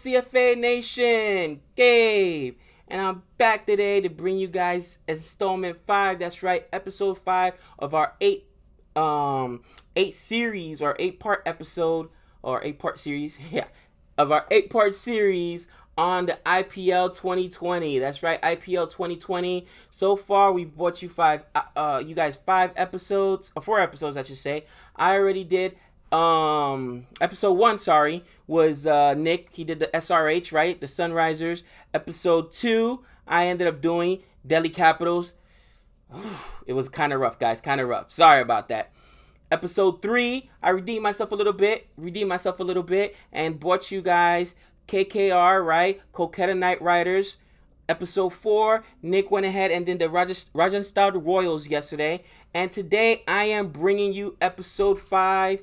CFA Nation, Gabe, and I'm back today to bring you guys installment 5. That's right, episode 5 of our eight series or 8-part episode or 8-part series, yeah, of our 8-part series on the IPL 2020. That's right, IPL 2020. So far, we've brought you you guys 5 episodes, or 4 episodes, I should say. I already did. Episode 1, was Nick. He did the SRH, right? The Sunrisers. Episode 2, I ended up doing Delhi Capitals. It was kind of rough, guys. Kind of rough. Sorry about that. Episode 3, I redeemed myself a little bit, and brought you guys KKR, right? Kolkata Knight Riders. Episode 4, Nick went ahead and did the Rajasthan Royals yesterday. And today, I am bringing you episode 5,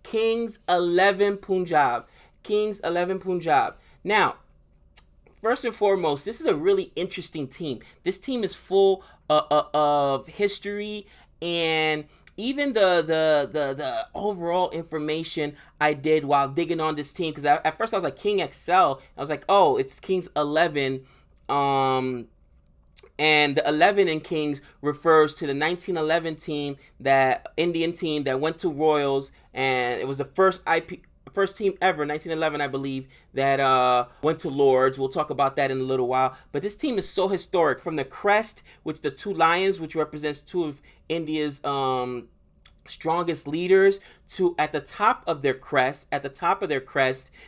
Kings XI Punjab. Kings XI Punjab. Now, first and foremost, this is a really interesting team. This team is full of history, and even the overall information I did while digging on this team, because at first I was like King XL, I was like, oh, it's Kings 11, and the 11 in Kings refers to the 1911 team, that Indian team that went to Royals, and it was the first team ever, 1911, I believe, that went to Lords. We'll talk about that in a little while. But this team is so historic. From the crest, which the 2 lions, which represents 2 of India's strongest leaders, to at the top of their crest,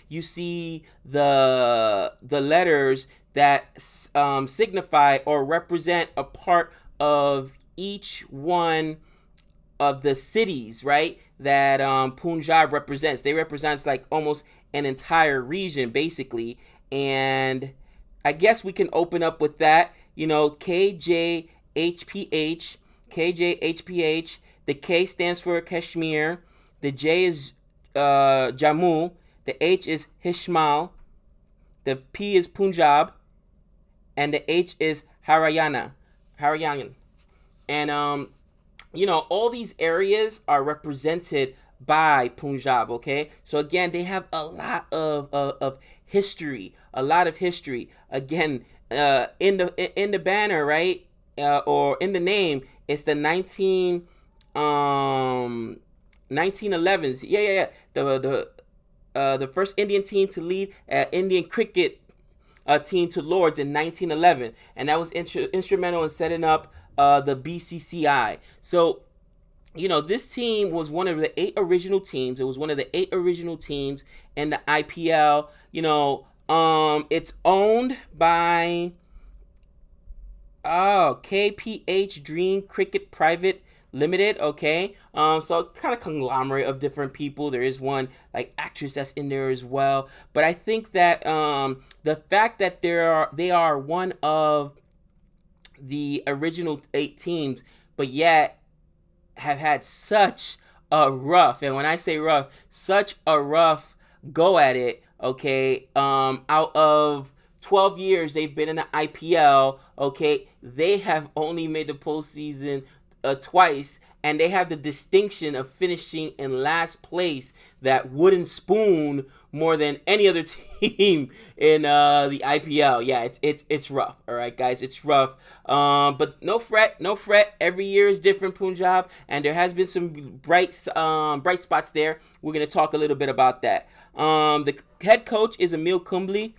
you see the letters that signify or represent a part of each one of the cities, right, that Punjab represents. They represent like almost an entire region, basically. And I guess we can open up with that, KJHPH. The K stands for Kashmir. The J is Jammu. The H is Hishmal. The P is Punjab. And the H is Haryana. And all these areas are represented by Punjab, okay? So again, they have a lot of history, Again, in the banner, right, or in the name, it's the 1911s. Yeah. The first Indian team to lead Indian cricket team to Lords in 1911, and that was instrumental in setting up the BCCI. So, this team was one of the 8 original teams. It was one of the 8 original teams in the IPL. It's owned by KPH Dream Cricket Private Limited, okay? So kind of conglomerate of different people. There is one like actress that's in there as well. But I think that the fact that they are one of the original 8 teams, but yet have had such a rough, and when I say rough, such a rough go at it, okay? Out of 12 years they've been in the IPL, okay, they have only made the postseason twice, and they have the distinction of finishing in last place, that wooden spoon, more than any other team in the IPL. Yeah, it's rough. All right, guys, it's rough. But no fret. Every year is different, Punjab, and there has been some bright spots there. We're gonna talk a little bit about that. The head coach is Emil Kumbli.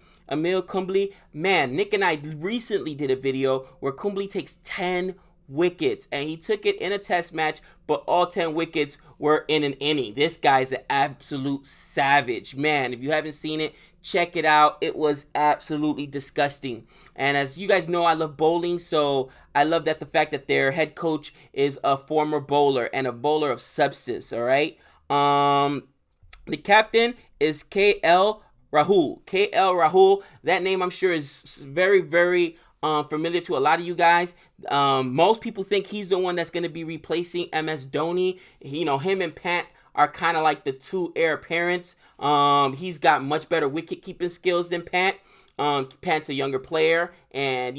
Man, Nick and I recently did a video where Kumbli takes 10 wickets, and he took it in a test match, but all 10 wickets were in an inning. This guy's an absolute savage. Man, if you haven't seen it, check it out. It was absolutely disgusting. And as you guys know, I love bowling, so I love that the fact that their head coach is a former bowler, and a bowler of substance, all right? The captain is KL Rahul. That name, I'm sure, is very, very familiar to a lot of you guys. Most people think he's the one that's going to be replacing MS Dhoni. Him and Pant are kind of like the 2 heir apparents. He's got much better wicket keeping skills than Pant. Pant's a younger player, and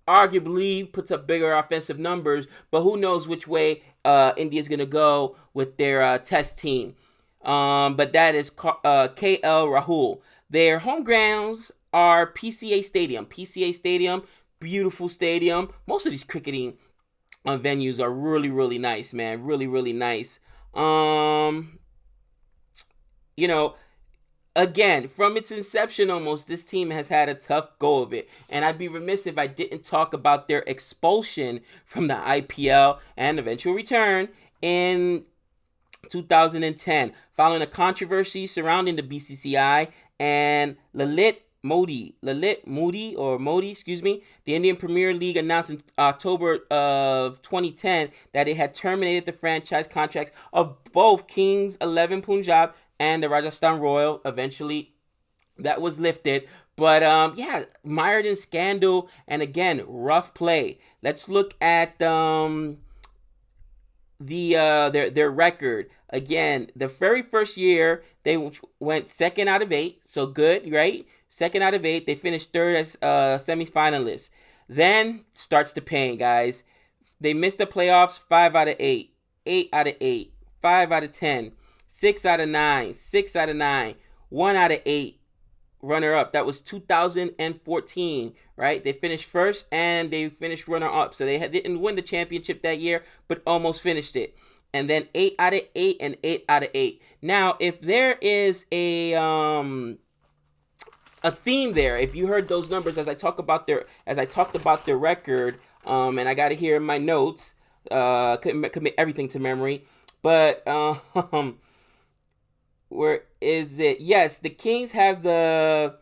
arguably puts up bigger offensive numbers. But who knows which way India's going to go with their test team. But that is KL Rahul. Their home grounds are PCA Stadium. PCA Stadium, beautiful stadium. Most of these cricketing venues are really, really nice, man. Really, really nice. Um, you know, Again, from its inception almost, this team has had a tough go of it. And I'd be remiss if I didn't talk about their expulsion from the IPL and eventual return in 2010, following a controversy surrounding the BCCI and Modi, excuse me, the Indian Premier League announced in October of 2010 that it had terminated the franchise contracts of both Kings XI Punjab and the Rajasthan Royal. Eventually, that was lifted. But yeah, mired in scandal and again rough play. Let's look at their record again. The very first year they went second out of 8, so good, right? Second out of 8. They finished third as semifinalists. Then starts the pain, guys. They missed the playoffs 5 out of 8, 8 out of 8, 5 out of 10, 6 out of 9, 6 out of 9, 1 out of 8 runner up. That was 2014, right? They finished first and they finished runner up. So they didn't win the championship that year, but almost finished it. And then 8 out of 8 and 8 out of 8. Now, if there is a theme there, if you heard those numbers as I talked about their record, and I got it here in my notes, couldn't commit everything to memory, but where is it? Yes, the Kings have the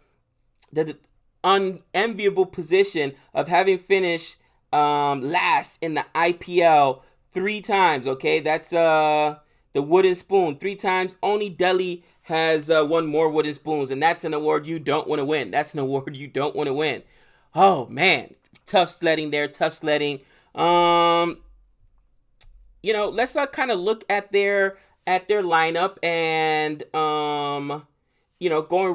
unenviable position of having finished last in the IPL 3 times. Okay, that's the wooden spoon 3 times. Only Delhi has won more wooden spoons, and that's an award you don't want to win. That's an award you don't want to win. Oh man, tough sledding there. Tough sledding. Let's kind of look at their lineup and going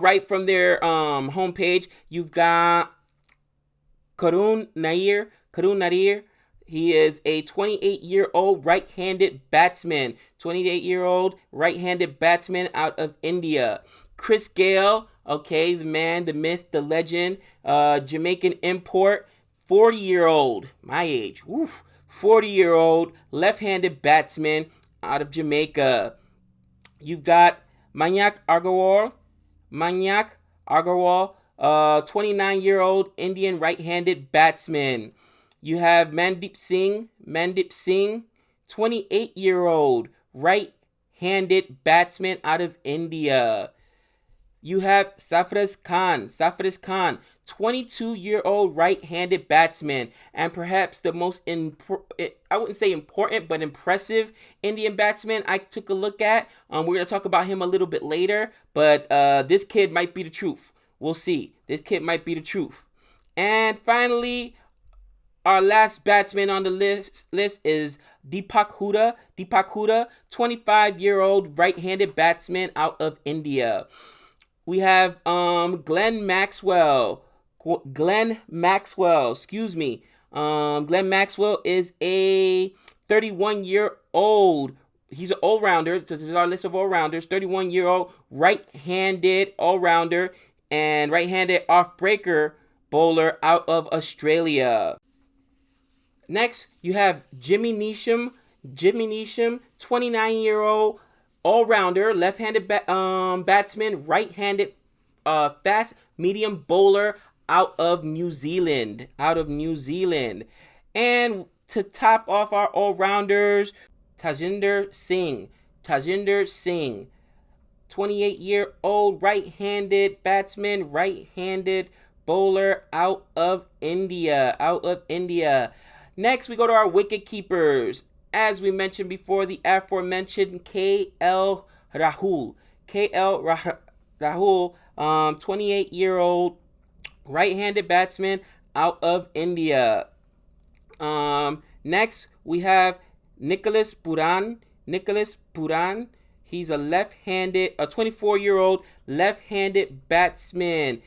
right from their homepage, you've got Karun Nair. He is a 28-year-old right-handed batsman. 28-year-old right-handed batsman out of India. Chris Gale, okay, the man, the myth, the legend, Jamaican import. 40-year-old, my age, 40-year-old left-handed batsman out of Jamaica. You've got Manyak Agarwal, 29-year-old Indian right-handed batsman. You have Mandeep Singh, 28-year-old right-handed batsman out of India. You have Sarfaraz Khan, 22-year-old right-handed batsman, and perhaps the most, I wouldn't say important, but impressive Indian batsman I took a look at. We're going to talk about him a little bit later, but this kid might be the truth. We'll see. This kid might be the truth. And finally, our last batsman on the list is Deepak Huda. 25-year-old right-handed batsman out of India. We have Glenn Maxwell, excuse me. Glenn Maxwell is a 31-year-old. He's an all-rounder. This is our list of all-rounders. 31-year-old right-handed all-rounder and right-handed off-breaker bowler out of Australia. Next, you have Jimmy Neesham, 29-year-old all-rounder, left-handed batsman, right-handed fast medium bowler out of New Zealand. And to top off our all-rounders, Tajinder Singh, 28-year-old right-handed batsman, right-handed bowler out of India. Next, we go to our wicket keepers. As we mentioned before, the aforementioned KL Rahul, 28-year-old right-handed batsman out of India. Next, we have Nicholas Puran. He's a 24-year-old left-handed batsman.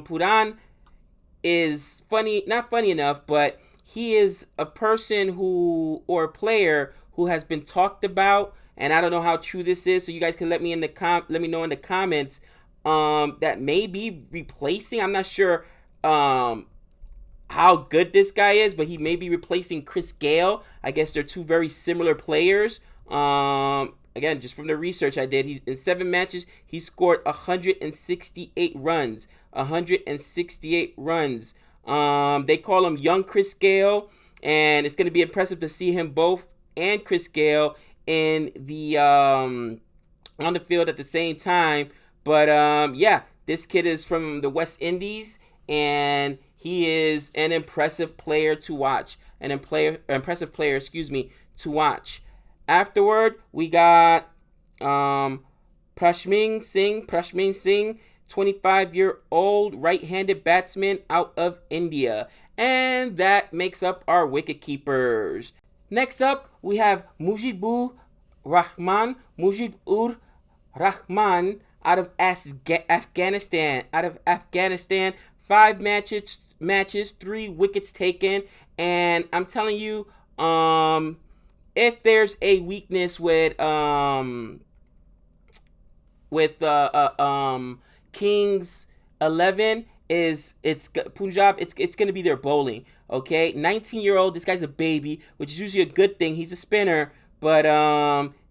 Puran is not funny enough, but he is a person who, or a player who has been talked about, and I don't know how true this is. So you guys can let me let me know in the comments. That may be replacing. I'm not sure. How good this guy is, but he may be replacing Chris Gale. I guess they're two very similar players. Again, just from the research I did, he's in 7 matches, he scored 168 runs. 168 runs. They call him Young Chris Gale, and it's going to be impressive to see him both and Chris Gale in the on the field at the same time. But yeah, this kid is from the West Indies, and he is an impressive player to watch. Impressive player, to watch. Afterward, we got Prashming Singh, 25-year-old right-handed batsman out of India. And that makes up our wicket keepers. Next up, we have Mujibur Rahman out of Afghanistan. 5 matches, 3 wickets taken, and I'm telling you, if there's a weakness with Kings 11 is it's Punjab. It's gonna be their bowling. Okay, 19-year-old. This guy's a baby, which is usually a good thing. He's a spinner, but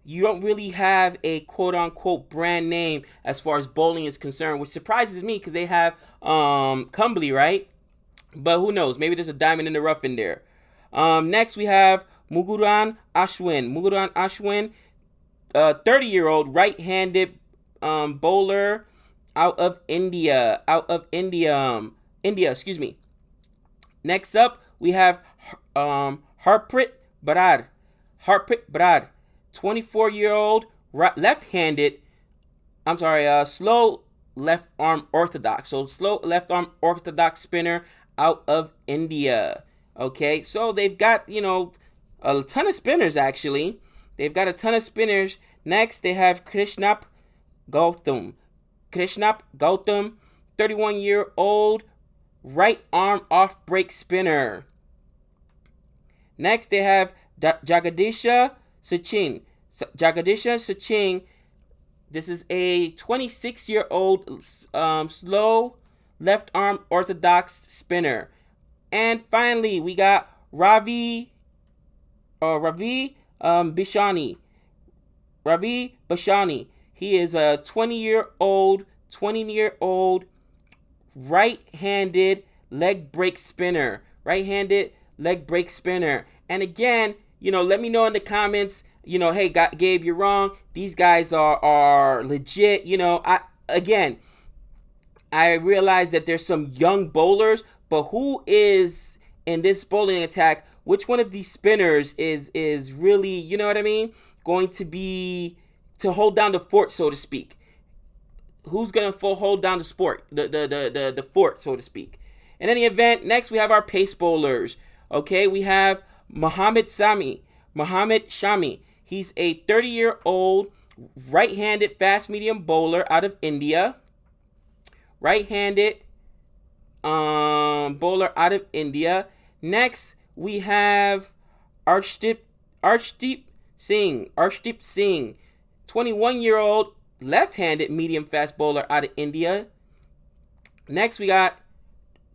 you don't really have a quote-unquote brand name as far as bowling is concerned, which surprises me because they have Kumbly, right? But who knows? Maybe there's a diamond in the rough in there. Next, we have Muguran Ashwin, 30-year-old right-handed bowler out of India. Excuse me. Next up, we have Harpreet Brar, 24-year-old left-handed. Slow left arm orthodox. So slow left arm orthodox spinner out of India. Okay, so they've got a ton of spinners actually. They've got a ton of spinners. Next, they have Krishnap Gautam, 31-year-old right arm off break spinner. Next, they have Jagadisha Sachin. This is a 26-year-old slow left arm orthodox spinner. And finally, we got Ravi Bishani. He is a 20-year-old right-handed leg break spinner. And again, let me know in the comments, hey, Gabe, you're wrong. These guys are legit. I realize that there's some young bowlers, but who is in this bowling attack? Which one of these spinners is really, going to be to hold down the fort, so to speak? Who's gonna hold down the fort, so to speak? In any event, next we have our pace bowlers. Okay, we have Mohammad Shami. He's a 30-year-old right-handed fast medium bowler out of India. Bowler out of India. Next, we have Arshdeep Singh, 21-year-old left-handed medium fast bowler out of India. Next, we got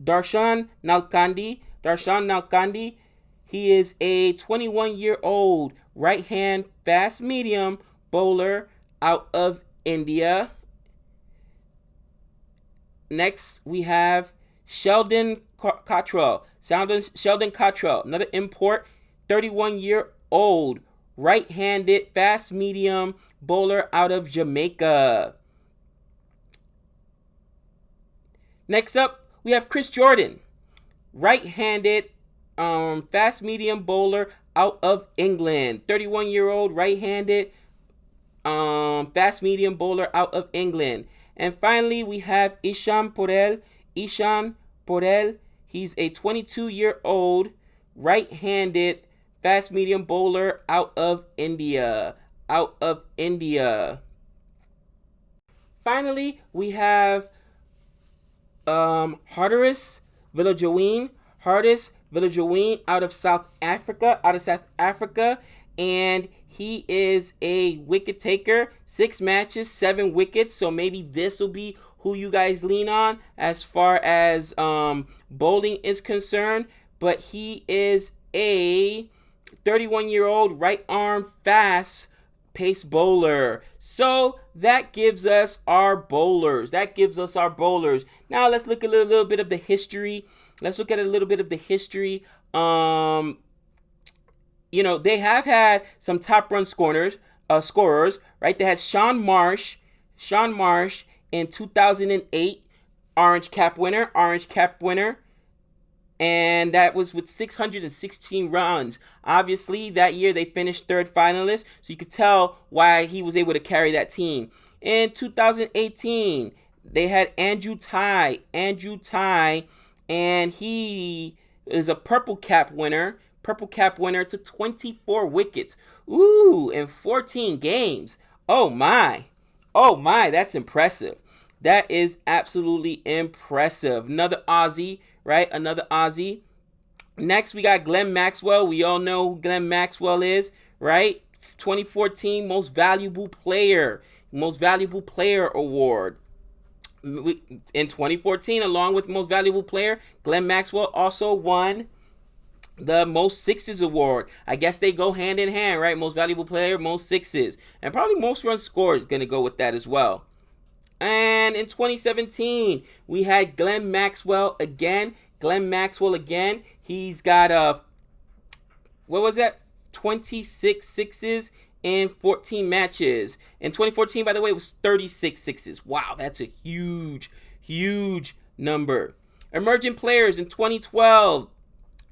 Darshan Nalkandi. He is a 21-year-old right-hand fast medium bowler out of India. Next, we have Sheldon Cottrell, another import, 31-year-old right-handed fast medium bowler out of Jamaica. Next up, we have Chris Jordan, right-handed fast medium bowler out of England. 31-year-old right-handed fast medium bowler out of England. And finally, we have Ishan Porel. He's a 22-year-old right-handed fast medium bowler out of India. Finally, we have Hardis Villajoween Viljoen out of South Africa, and he is a wicket taker. 6 matches, 7 wickets. So maybe this will be who you guys lean on as far as bowling is concerned. But he is a 31-year-old right arm fast pace bowler. So that gives us our bowlers. Now let's look at a little bit of the history. They have had some top run scorers, right? They had Sean Marsh in 2008, Orange Cap winner, and that was with 616 runs. Obviously, that year they finished third finalist, so you could tell why he was able to carry that team. In 2018, they had Andrew Ty, and he is a Purple Cap winner, took 24 wickets. In 14 games. Oh my, that's impressive. That is absolutely impressive. Another Aussie. Next, we got Glenn Maxwell. We all know who Glenn Maxwell is, right? 2014 Most Valuable Player Award. In 2014, along with Most Valuable Player, Glenn Maxwell also won the Most Sixes Award. I guess they go hand in hand, right? Most Valuable Player, most sixes. And probably most runs scored going to go with that as well. And in 2017, we had Glenn Maxwell again. He's got 26 sixes in 14 matches. In 2014, by the way, it was 36 sixes. Wow, that's a huge number. Emerging players in 2012,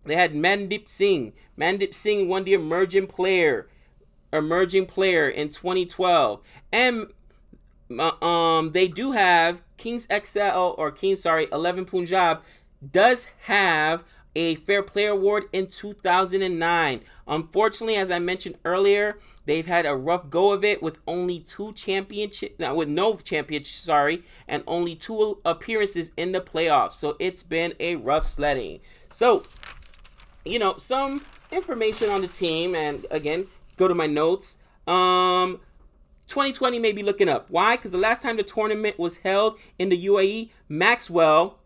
they had Mandeep Singh. Mandeep Singh won the emerging player in 2012. And they do have Kings XI Punjab does have a Fair Play Award in 2009. Unfortunately, as I mentioned earlier, they've had a rough go of it with only no championship, and only 2 appearances in the playoffs. So it's been a rough sledding. So, some information on the team, and again, go to my notes. 2020 may be looking up. Why? Because the last time the tournament was held in the UAE, Maxwell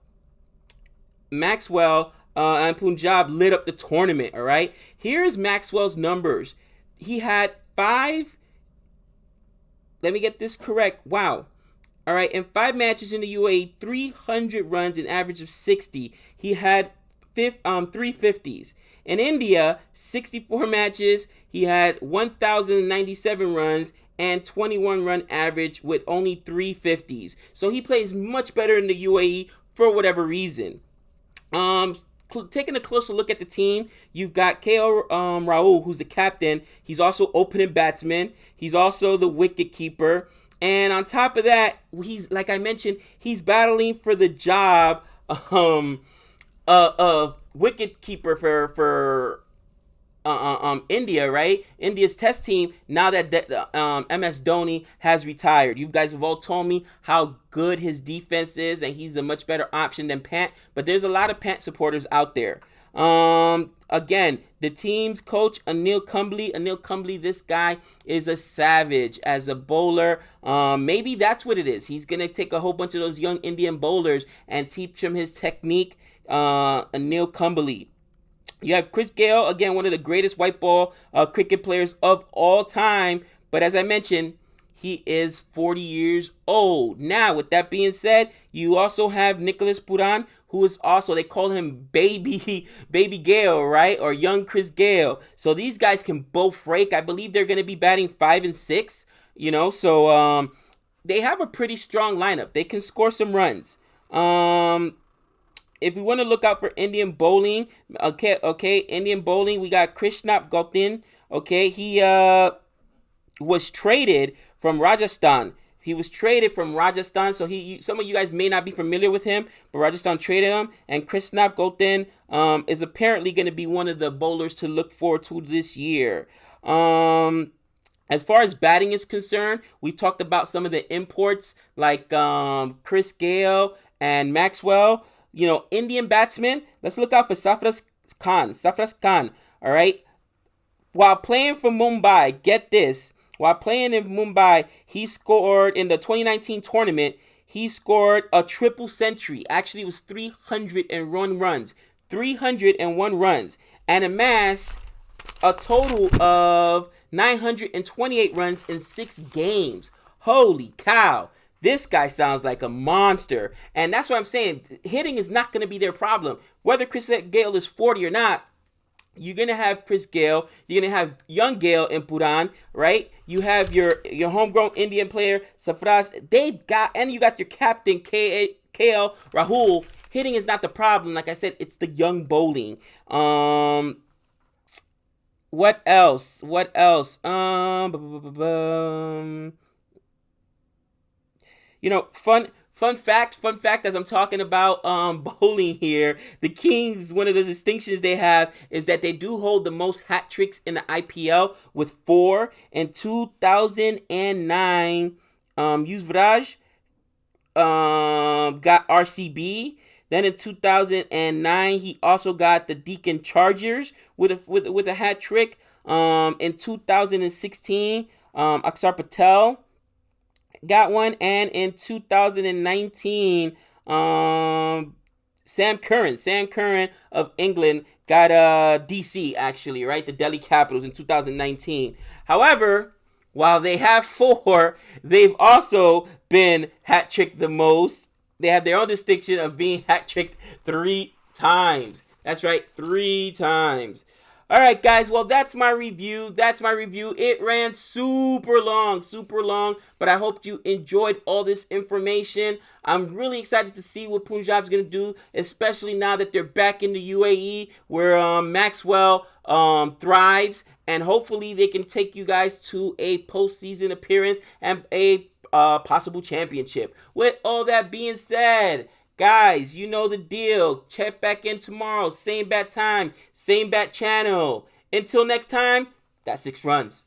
and Punjab lit up the tournament, all right? Here's Maxwell's numbers. He had 5... Let me get this correct. Wow. All right, in 5 matches in the UAE, 300 runs, an average of 60. He had 350s. In India, 64 matches, he had 1,097 runs and 21 run average with only 350s. So he plays much better in the UAE for whatever reason. Taking a closer look at the team, you've got KL Rahul, who's the captain. He's also opening batsman. He's also the wicket keeper. And on top of that, he's, like I mentioned, he's battling for the job of wicket keeper for India, right? India's test team, now that MS Dhoni has retired. You guys have all told me how good his defense is, and he's a much better option than Pant, but there's a lot of Pant supporters out there. Again, the team's coach, Anil Kumbli, this guy is a savage as a bowler. Maybe that's what it is. He's going to take a whole bunch of those young Indian bowlers and teach them his technique. Anil Kumbli. You have Chris Gale, again, one of the greatest white ball cricket players of all time. But as I mentioned, he is 40 years old. Now, with that being said, you also have Nicholas Puran, who is also, they call him Baby Gale, right? Or Young Chris Gale. So these guys can both rake. I believe they're going to be batting 5 and 6, So they have a pretty strong lineup. They can score some runs. If we want to look out for Indian bowling, Indian bowling, we got Krishnap Gautam. He was traded from Rajasthan. So some of you guys may not be familiar with him, but Rajasthan traded him, and Krishnap Gautam is apparently going to be one of the bowlers to look forward to this year. As far as batting is concerned, we talked about some of the imports like Chris Gale and Maxwell. Indian batsmen, let's look out for Sarfaraz Khan, all right? While playing for Mumbai, get this, while playing in Mumbai, he scored in the 2019 tournament, he scored a triple century. Actually, it was 301 runs. 301 runs. And amassed a total of 928 runs in 6 games. Holy cow. This guy sounds like a monster. And that's what I'm saying. Hitting is not going to be their problem. Whether Chris Gale is 40 or not, you're going to have Chris Gale. You're going to have young Gale in Puran, right? You have your homegrown Indian player, Sarfaraz. And you got your captain, KL Rahul. Hitting is not the problem. Like I said, it's the young bowling. What else? Fun fact, as I'm talking about bowling here, the Kings, one of the distinctions they have is that they do hold the most hat tricks in the IPL with 4. In 2009, Yuvraj got RCB. Then in 2009, he also got the Deccan Chargers with a hat trick. In 2016, Aksar Patel got one, and in 2019, Sam Curran of England got DC, actually, right? The Delhi Capitals in 2019. However, while they have 4, they've also been hat tricked the most. They have their own distinction of being hat tricked 3 times. That's right, 3 times. All right, guys. Well, that's my review. It ran super long, but I hope you enjoyed all this information. I'm really excited to see what Punjab's going to do, especially now that they're back in the UAE where Maxwell thrives, and hopefully they can take you guys to a postseason appearance and a possible championship. With all that being said, guys, you know the deal. Check back in tomorrow. Same bat time, same bat channel. Until next time, that's 6 runs.